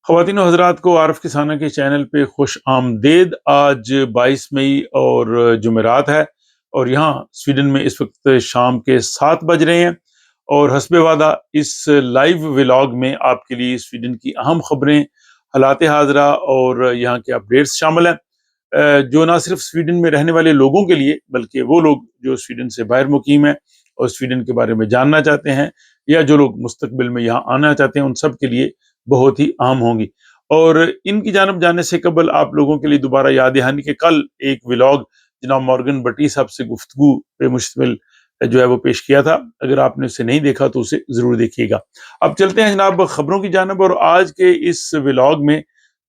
خواتین و حضرات کو عارف کسانہ کے چینل پہ خوش آمدید۔ آج 22 مئی اور جمعرات ہے، اور یہاں سویڈن میں اس وقت شام کے 7 بج رہے ہیں، اور حسب وعدہ اس لائیو ولاگ میں آپ کے لیے سویڈن کی اہم خبریں، حالات حاضرہ اور یہاں کے اپڈیٹس شامل ہیں، جو نہ صرف سویڈن میں رہنے والے لوگوں کے لیے بلکہ وہ لوگ جو سویڈن سے باہر مقیم ہیں اور سویڈن کے بارے میں جاننا چاہتے ہیں، یا جو لوگ مستقبل میں یہاں آنا چاہتے ہیں، ان سب کے لیے بہت ہی اہم ہوں گی۔ اور ان کی جانب جانے سے قبل آپ لوگوں کے لیے دوبارہ یاد دہانی کہ کل ایک ولاگ جناب مورگن بٹی صاحب سے گفتگو پہ مشتمل جو ہے وہ پیش کیا تھا، اگر آپ نے اسے نہیں دیکھا تو اسے ضرور دیکھیے گا۔ اب چلتے ہیں جناب خبروں کی جانب، اور آج کے اس ولاگ میں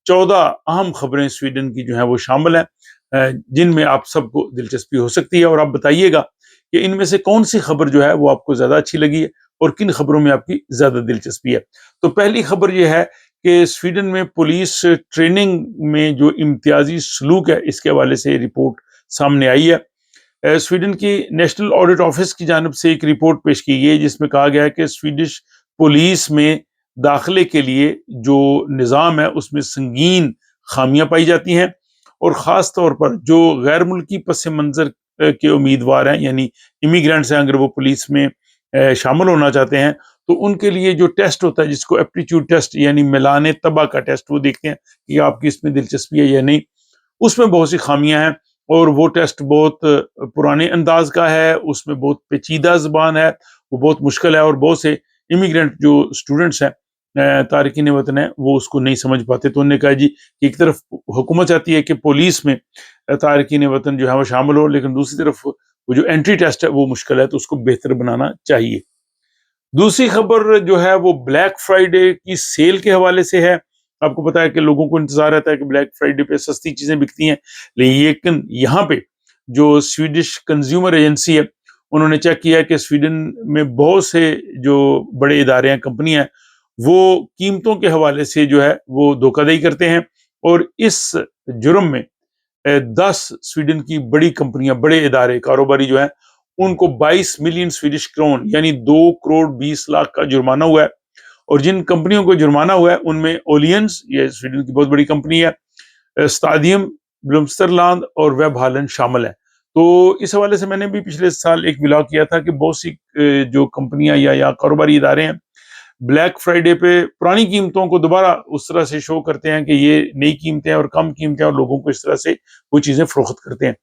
14 اہم خبریں سویڈن کی جو ہیں وہ شامل ہیں، جن میں آپ سب کو دلچسپی ہو سکتی ہے، اور آپ بتائیے گا کہ ان میں سے کون سی خبر جو ہے وہ آپ کو زیادہ اچھی لگی ہے اور کن خبروں میں آپ کی زیادہ دلچسپی ہے۔ تو پہلی خبر یہ ہے کہ سویڈن میں پولیس ٹریننگ میں جو امتیازی سلوک ہے، اس کے حوالے سے رپورٹ سامنے آئی ہے۔ سویڈن کی نیشنل آڈٹ آفس کی جانب سے ایک رپورٹ پیش کی گئی ہے، جس میں کہا گیا ہے کہ سویڈش پولیس میں داخلے کے لیے جو نظام ہے اس میں سنگین خامیاں پائی جاتی ہیں، اور خاص طور پر جو غیر ملکی پس منظر کے امیدوار ہیں، یعنی امیگرینٹس ہیں، اگر وہ پولیس میں شامل ہونا چاہتے ہیں تو ان کے لیے جو ٹیسٹ ہوتا ہے، جس کو ایپٹیچیوڈ ٹیسٹ یعنی میلان طبع کا ٹیسٹ، وہ دیکھتے ہیں کہ آپ کی اس میں دلچسپی ہے یا نہیں، اس میں بہت سی خامیاں ہیں، اور وہ ٹیسٹ بہت پرانے انداز کا ہے، اس میں بہت پیچیدہ زبان ہے، وہ بہت مشکل ہے، اور بہت سے امیگرینٹ جو اسٹوڈنٹس ہیں، تارکین وطن ہیں، وہ اس کو نہیں سمجھ پاتے۔ تو انہوں نے کہا جی کہ ایک طرف حکومت چاہتی ہے کہ پولیس میں تارکین وطن جو ہے وہ شامل ہو، لیکن دوسری طرف وہ جو انٹری ٹیسٹ ہے وہ مشکل ہے، تو اس کو بہتر بنانا چاہیے۔ دوسری خبر جو ہے وہ بلیک فرائیڈے کی سیل کے حوالے سے ہے۔ آپ کو پتا ہے کہ لوگوں کو انتظار رہتا ہے کہ بلیک فرائیڈے پہ سستی چیزیں بکتی ہیں، لیکن یہاں پہ جو سویڈش کنزیومر ایجنسی ہے، انہوں نے چیک کیا ہے کہ سویڈن میں بہت سے جو بڑے ادارے ہیں، کمپنیاں ہیں، وہ قیمتوں کے حوالے سے جو ہے وہ دھوکہ دہی کرتے ہیں، اور اس جرم میں 10 سویڈن کی بڑی کمپنیاں، بڑے ادارے کاروباری جو ہیں، ان کو 22 ملین سویڈش کرون یعنی 2 کروڑ 20 لاکھ کا جرمانہ ہوا ہے۔ اور جن کمپنیوں کو جرمانہ ہوا ہے ان میں اولینز، یہ سویڈن کی بہت بڑی کمپنی ہے، اسٹادیم، بلومسٹرلانڈ اور ویب ہالن شامل ہیں۔ تو اس حوالے سے میں نے بھی پچھلے سال ایک ولاگ کیا تھا کہ بہت سی جو کمپنیاں یا کاروباری ادارے ہیں، بلیک فرائیڈے پہ پرانی قیمتوں کو دوبارہ اس طرح سے شو کرتے ہیں کہ یہ نئی قیمتیں اور کم قیمتیں، اور لوگوں کو اس طرح سے وہ چیزیں فروخت کرتے ہیں۔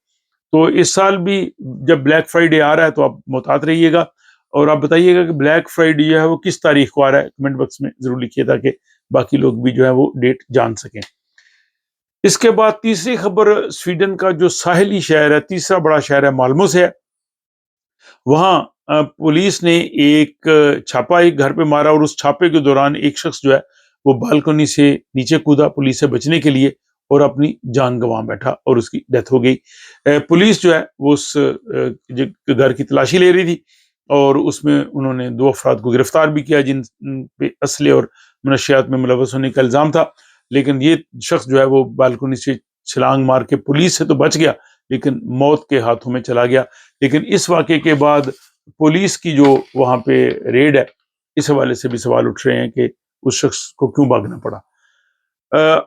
تو اس سال بھی جب بلیک فرائیڈے آ رہا ہے تو آپ محتاط رہیے گا، اور آپ بتائیے گا کہ بلیک فرائیڈے جو ہے وہ کس تاریخ کو آ رہا ہے، کمنٹ باکس میں ضرور لکھیے تاکہ باقی لوگ بھی جو ہے وہ ڈیٹ جان سکیں۔ اس کے بعد تیسری خبر سویڈن کا جو ساحلی شہر ہے، تیسرا بڑا شہر ہے، مالمو سے ہے۔ وہاں پولیس نے ایک چھاپا ایک گھر پہ مارا، اور اس چھاپے کے دوران ایک شخص جو ہے وہ بالکنی سے نیچے کودا پولیس سے بچنے کے لیے، اور اپنی جان گنوا بیٹھا، اور اس کی ڈیتھ ہو گئی۔ پولیس جو ہے وہ اس گھر کی تلاشی لے رہی تھی، اور اس میں انہوں نے 2 افراد کو گرفتار بھی کیا جن پہ اسلحے اور منشیات میں ملوث ہونے کا الزام تھا، لیکن یہ شخص جو ہے وہ بالکنی سے چھلانگ مار کے پولیس سے تو بچ گیا، لیکن موت کے ہاتھوں میں چلا گیا۔ لیکن اس واقعے کے بعد پولیس کی جو وہاں پہ ریڈ ہے، اس حوالے سے بھی سوال اٹھ رہے ہیں کہ اس شخص کو کیوں بھاگنا پڑا۔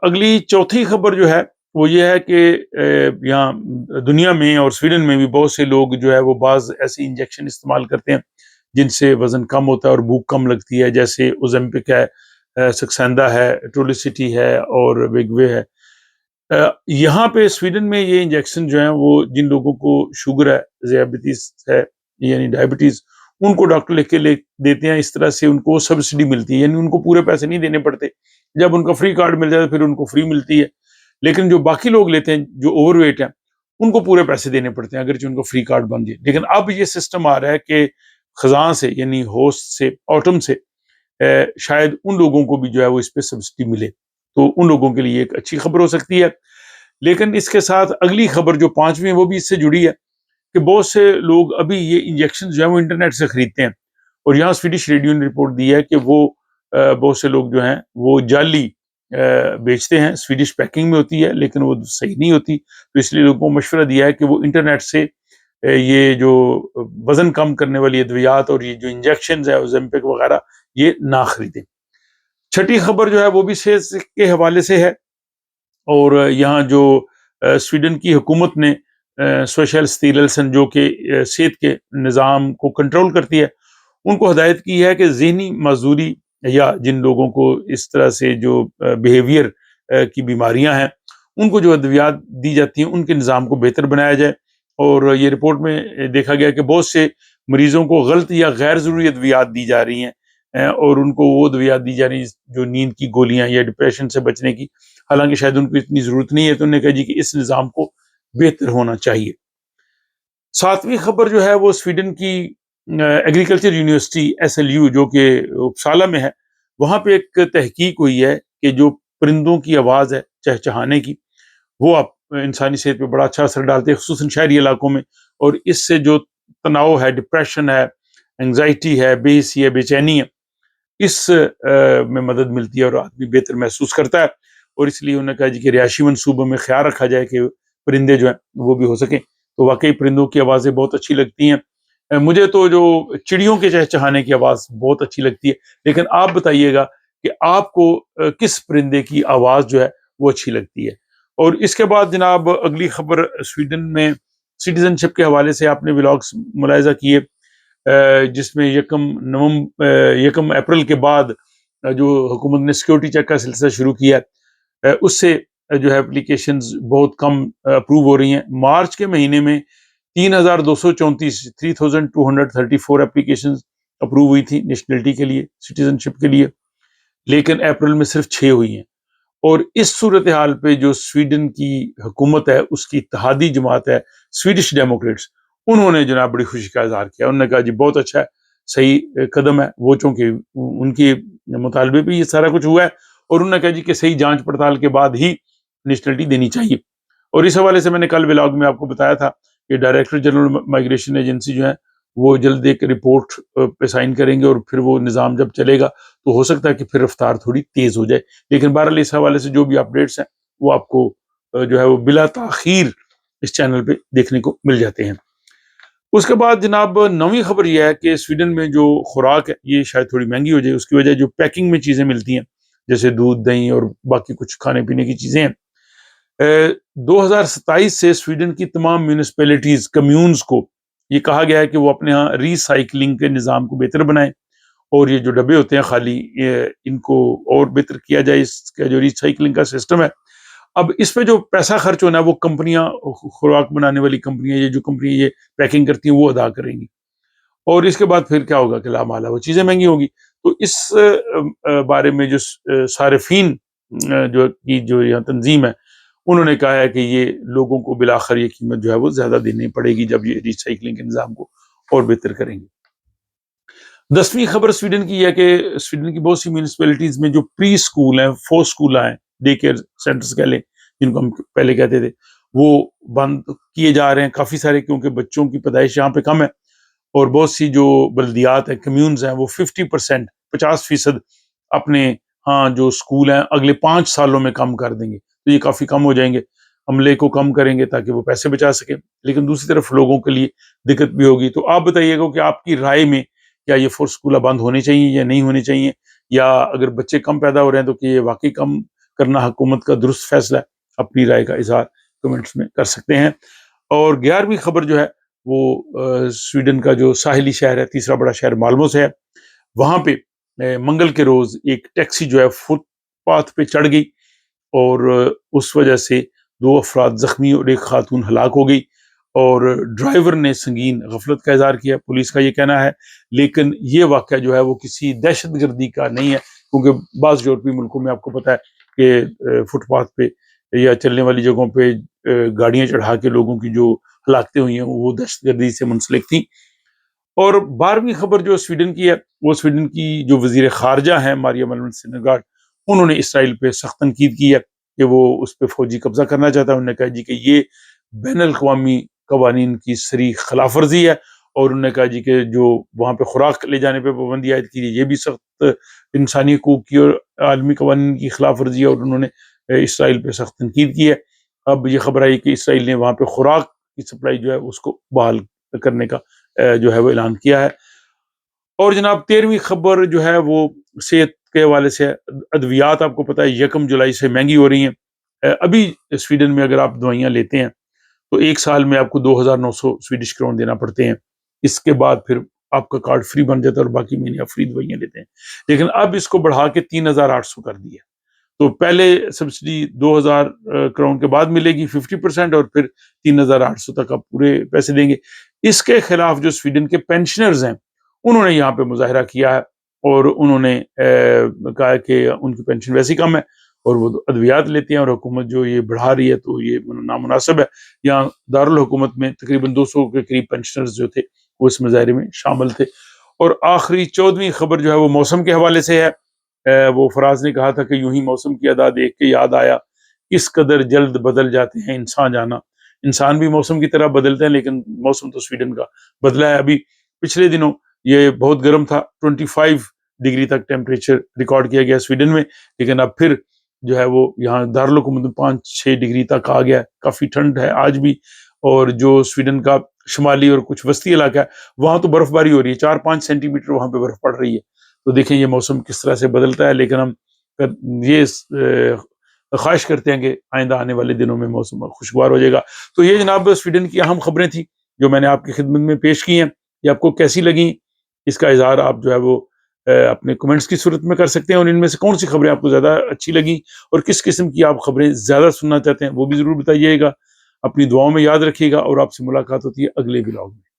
اگلی چوتھی خبر جو ہے وہ یہ ہے کہ یہاں دنیا میں اور سویڈن میں بھی بہت سے لوگ جو ہے وہ بعض ایسی انجیکشن استعمال کرتے ہیں جن سے وزن کم ہوتا ہے اور بھوک کم لگتی ہے، جیسے اوزمپک ہے، سکسیندا ہے، ٹرولیسٹی ہے، اور ویگوے ہے۔ یہاں پہ سویڈن میں یہ انجیکشن جو ہیں وہ جن لوگوں کو شوگر ہے، ذیابیطس ہے، یعنی ڈائبٹیز، ان کو ڈاکٹر لکھ کے دیتے ہیں، اس طرح سے ان کو سبسڈی ملتی ہے، یعنی ان کو پورے پیسے نہیں دینے پڑتے۔ جب ان کا فری کارڈ مل جاتا ہے پھر ان کو فری ملتی ہے، لیکن جو باقی لوگ لیتے ہیں جو اوور ویٹ ہیں ان کو پورے پیسے دینے پڑتے ہیں اگرچہ ان کو فری کارڈ بن جائے۔ لیکن اب یہ سسٹم آ رہا ہے کہ خزاں سے یعنی ہوسٹ سے، آٹم سے شاید ان لوگوں کو بھی جو ہے وہ اس پہ سبسڈی ملے، تو ان لوگوں کے لیے ایک اچھی خبر ہو سکتی ہے۔ لیکن اس کے ساتھ اگلی خبر جو 5ویں وہ بھی اس سے جڑی ہے کہ بہت سے لوگ ابھی یہ انجیکشن جو ہیں وہ انٹرنیٹ سے خریدتے ہیں، اور یہاں سویڈش ریڈیو نے رپورٹ دی ہے کہ وہ بہت سے لوگ جو ہیں وہ جعلی بیچتے ہیں، سویڈش پیکنگ میں ہوتی ہے لیکن وہ صحیح نہیں ہوتی، تو اس لیے لوگوں کو مشورہ دیا ہے کہ وہ انٹرنیٹ سے یہ جو وزن کم کرنے والی ادویات اور یہ جو انجیکشنز ہیں اوزمپک وغیرہ یہ نہ خریدیں۔ چھٹی خبر جو ہے وہ بھی صحت کے حوالے سے ہے، اور یہاں جو سویڈن کی حکومت نے سوشل اسٹیللسن جو کہ صحت کے نظام کو کنٹرول کرتی ہے، ان کو ہدایت کی ہے کہ ذہنی معذوری یا جن لوگوں کو اس طرح سے جو بیہیویئر کی بیماریاں ہیں، ان کو جو ادویات دی جاتی ہیں ان کے نظام کو بہتر بنایا جائے۔ اور یہ رپورٹ میں دیکھا گیا کہ بہت سے مریضوں کو غلط یا غیر ضروری ادویات دی جا رہی ہیں، اور ان کو وہ ادویات دی جا رہی ہیں جو نیند کی گولیاں یا ڈپریشن سے بچنے کی، حالانکہ شاید ان کو اتنی ضرورت نہیں ہے۔ تو انہوں نے کہا جی کہ اس نظام کو بہتر ہونا چاہیے۔ ساتویں خبر جو ہے وہ سویڈن کی ایگریکلچر یونیورسٹی SLU جو کہ اپسالہ میں ہے، وہاں پہ ایک تحقیق ہوئی ہے کہ جو پرندوں کی آواز ہے چہچہانے کی، وہ آپ انسانی صحت پہ بڑا اچھا اثر ڈالتے ہیں، خصوصاً شہری علاقوں میں، اور اس سے جو تناؤ ہے، ڈپریشن ہے، انگزائٹی ہے، بے حسی ہے، بے چینی ہے، اس میں مدد ملتی ہے اور آدمی بہتر محسوس کرتا ہے۔ اور اس لیے انہوں نے کہا جی کہ رہائشی منصوبوں میں خیال رکھا جائے کہ پرندے جو ہیں وہ بھی ہو سکیں۔ تو واقعی پرندوں کی آوازیں بہت اچھی لگتی ہیں، مجھے تو جو چڑیوں کے چہچہانے کی آواز بہت اچھی لگتی ہے، لیکن آپ بتائیے گا کہ آپ کو کس پرندے کی آواز جو ہے وہ اچھی لگتی ہے۔ اور اس کے بعد جناب اگلی خبر سویڈن میں سٹیزن شپ کے حوالے سے آپ نے ولاگس ملاحظہ کیے، جس میں یکم اپریل کے بعد جو حکومت نے سیکورٹی چیک کا سلسلہ شروع کیا ہے، اس سے جو ہے اپلیکیشنز بہت کم اپروو ہو رہی ہیں۔ مارچ کے مہینے میں 3234 اپلیکیشنز اپروو ہوئی تھی نیشنلٹی کے لیے، سٹیزن شپ کے لیے، لیکن اپریل میں صرف 6 ہوئی ہیں۔ اور اس صورتحال پہ جو سویڈن کی حکومت ہے، اس کی اتحادی جماعت ہے سویڈش ڈیموکریٹس، انہوں نے جناب بڑی خوشی کا اظہار کیا۔ انہوں نے کہا جی بہت اچھا ہے، صحیح قدم ہے، وہ چونکہ ان کے مطالبے پہ یہ سارا کچھ ہوا ہے، اور انہوں نے کہا جی کہ صحیح جانچ پڑتال کے بعد ہی نیشنلٹی دینی چاہیے۔ اور اس حوالے سے میں نے کل ولاگ میں آپ کو بتایا تھا کہ ڈائریکٹر جنرل مائگریشن ایجنسی جو ہے وہ جلد ایک رپورٹ پہ سائن کریں گے، اور پھر وہ نظام جب چلے گا تو ہو سکتا ہے کہ پھر رفتار تھوڑی تیز ہو جائے۔ لیکن بہرحال اس حوالے سے جو بھی اپڈیٹس ہیں وہ آپ کو جو ہے وہ بلا تاخیر اس چینل پہ دیکھنے کو مل جاتے ہیں۔ اس کے بعد جناب 9ویں خبر یہ ہے کہ سویڈن میں جو خوراک ہے یہ شاید تھوڑی مہنگی ہو جائے، اس کی وجہ جو پیکنگ میں چیزیں ملتی ہیں جیسے دودھ، دہی اور باقی کچھ کھانے پینے کی چیزیں ہیں۔ 2027 سے سویڈن کی تمام میونسپیلٹیز، کمیونز کو یہ کہا گیا ہے کہ وہ اپنے ہاں ری سائیکلنگ کے نظام کو بہتر بنائیں، اور یہ جو ڈبے ہوتے ہیں خالی، ان کو اور بہتر کیا جائے۔ اس کا جو ری سائیکلنگ کا سسٹم ہے، اب اس پہ جو پیسہ خرچ ہونا ہے وہ کمپنیاں، خوراک بنانے والی کمپنیاں، یہ جو کمپنی یہ پیکنگ کرتی ہیں وہ ادا کریں گی، اور اس کے بعد پھر کیا ہوگا کہ لا مالا وہ چیزیں مہنگی ہوگی۔ تو اس بارے میں جو صارفین جو یہاں تنظیم ہے، انہوں نے کہا ہے کہ یہ لوگوں کو بالآخر یہ قیمت جو ہے وہ زیادہ دینی پڑے گی جب یہ ری سائیکلنگ کے نظام کو اور بہتر کریں گے۔ 10ویں خبر سویڈن کی ہے کہ سویڈن کی بہت سی میونسپیلٹیز میں جو پری اسکول ہیں، فور اسکول ہیں، ڈے کیئر سینٹرز کہہ لیں جن کو ہم پہلے کہتے تھے، وہ بند کیے جا رہے ہیں کافی سارے، کیونکہ بچوں کی پیدائش یہاں پہ کم ہے، اور بہت سی جو بلدیات ہیں، کمیونز ہیں، وہ 50% اپنے ہاں جو اسکول ہیں اگلے 5 سالوں میں کم کر دیں گے۔ تو یہ کافی کم ہو جائیں گے، عملے کو کم کریں گے تاکہ وہ پیسے بچا سکیں، لیکن دوسری طرف لوگوں کے لیے دقت بھی ہوگی۔ تو آپ بتائیے گا کہ آپ کی رائے میں کیا یہ فور اسکولہ بند ہونے چاہیے یا نہیں ہونے چاہیے، یا اگر بچے کم پیدا ہو رہے ہیں تو کہ یہ واقعی کم کرنا حکومت کا درست فیصلہ ہے؟ اپنی رائے کا اظہار کمنٹس میں کر سکتے ہیں۔ اور 11ویں خبر جو ہے وہ سویڈن کا جو ساحلی شہر ہے، تیسرا بڑا شہر مالمو سے ہے، وہاں پہ منگل کے روز ایک ٹیکسی جو ہے فٹ پاتھ پہ چڑھ گئی، اور اس وجہ سے 2 افراد زخمی اور ایک خاتون ہلاک ہو گئی، اور ڈرائیور نے سنگین غفلت کا اظہار کیا، پولیس کا یہ کہنا ہے۔ لیکن یہ واقعہ جو ہے وہ کسی دہشت گردی کا نہیں ہے، کیونکہ بعض یورپی ملکوں میں آپ کو پتہ ہے کہ فٹ پاتھ پہ یا چلنے والی جگہوں پہ گاڑیاں چڑھا کے لوگوں کی جو ہلاکتیں ہوئی ہیں وہ دہشت گردی سے منسلک تھیں۔ اور 12ویں خبر جو سویڈن کی ہے، وہ سویڈن کی جو وزیر خارجہ ہیں ماریا ملمسنگارڈ، انہوں نے اسرائیل پہ سخت تنقید کی ہے کہ وہ اس پہ فوجی قبضہ کرنا چاہتا ہے۔ انہوں نے کہا جی کہ یہ بین الاقوامی قوانین کی صریح خلاف ورزی ہے، اور انہوں نے کہا جی کہ جو وہاں پہ خوراک لے جانے پہ پابندی عائد کی ہے یہ بھی سخت انسانی حقوق کی اور عالمی قوانین کی خلاف ورزی ہے، اور انہوں نے اسرائیل پہ سخت تنقید کی ہے۔ اب یہ خبر آئی کہ اسرائیل نے وہاں پہ خوراک کی سپلائی جو ہے اس کو بحال کرنے کا جو ہے وہ اعلان کیا ہے۔ اور جناب 13ویں خبر جو ہے وہ صحت کے حوالے سے ہے۔ ادویات آپ کو پتہ ہے 1 جولائی سے مہنگی ہو رہی ہیں۔ ابھی سویڈن میں اگر آپ دوائیاں لیتے ہیں تو 1 سال میں آپ کو 2,900 سویڈش کرون دینا پڑتے ہیں۔ اس کے بعد پھر آپ کا کارڈ فری بن جاتا ہے اور باقی مہینے آپ فری دوائیاں لیتے ہیں، لیکن اب اس کو بڑھا کے 3,800 کر دیا۔ تو پہلے سبسڈی 2,000 کرون کے بعد ملے گی 50%، اور پھر 3,800 تک آپ پورے پیسے دیں گے۔ اس کے خلاف جو سویڈن کے پینشنرز ہیں انہوں نے یہاں پہ مظاہرہ کیا ہے، اور انہوں نے کہا کہ ان کی پینشن ویسی کم ہے اور وہ ادویات لیتے ہیں، اور حکومت جو یہ بڑھا رہی ہے تو یہ نامناسب ہے۔ یہاں دارالحکومت میں تقریباً 200 کے قریب پینشنرز جو تھے وہ اس مظاہرے میں شامل تھے۔ اور آخری 14ویں خبر جو ہے وہ موسم کے حوالے سے ہے۔ وہ فراز نے کہا تھا کہ یوں ہی موسم کی ادا دیکھ کے یاد آیا کس قدر جلد بدل جاتے ہیں انسان جانا۔ انسان بھی موسم کی طرح بدلتے ہیں، لیکن موسم تو سویڈن کا بدلا ہے۔ ابھی پچھلے دنوں یہ بہت گرم تھا، 25 ڈگری تک ٹیمپریچر ریکارڈ کیا گیا سویڈن میں، لیکن اب پھر جو ہے وہ یہاں دارالحکومت میں 5-6 ڈگری تک آ گیا ہے۔ کافی ٹھنڈ ہے آج بھی، اور جو سویڈن کا شمالی اور کچھ وسطی علاقہ ہے وہاں تو برف باری ہو رہی ہے، 4-5 سینٹی میٹر وہاں پہ برف پڑ رہی ہے۔ تو دیکھیں یہ موسم کس طرح سے بدلتا ہے، لیکن ہم یہ خواہش کرتے ہیں کہ آئندہ آنے والے دنوں میں موسم خوشگوار ہو جائے گا۔ تو یہ جناب سویڈن کی اہم خبریں تھیں جو میں نے آپ کی خدمت میں پیش کی ہیں۔ یہ آپ کو کیسی لگیں اس کا اظہار آپ جو ہے وہ اپنے کمنٹس کی صورت میں کر سکتے ہیں، اور ان میں سے کون سی خبریں آپ کو زیادہ اچھی لگیں اور کس قسم کی آپ خبریں زیادہ سننا چاہتے ہیں وہ بھی ضرور بتائیے گا۔ اپنی دعاؤں میں یاد رکھیے گا، اور آپ سے ملاقات ہوتی ہے اگلے ولاگ میں۔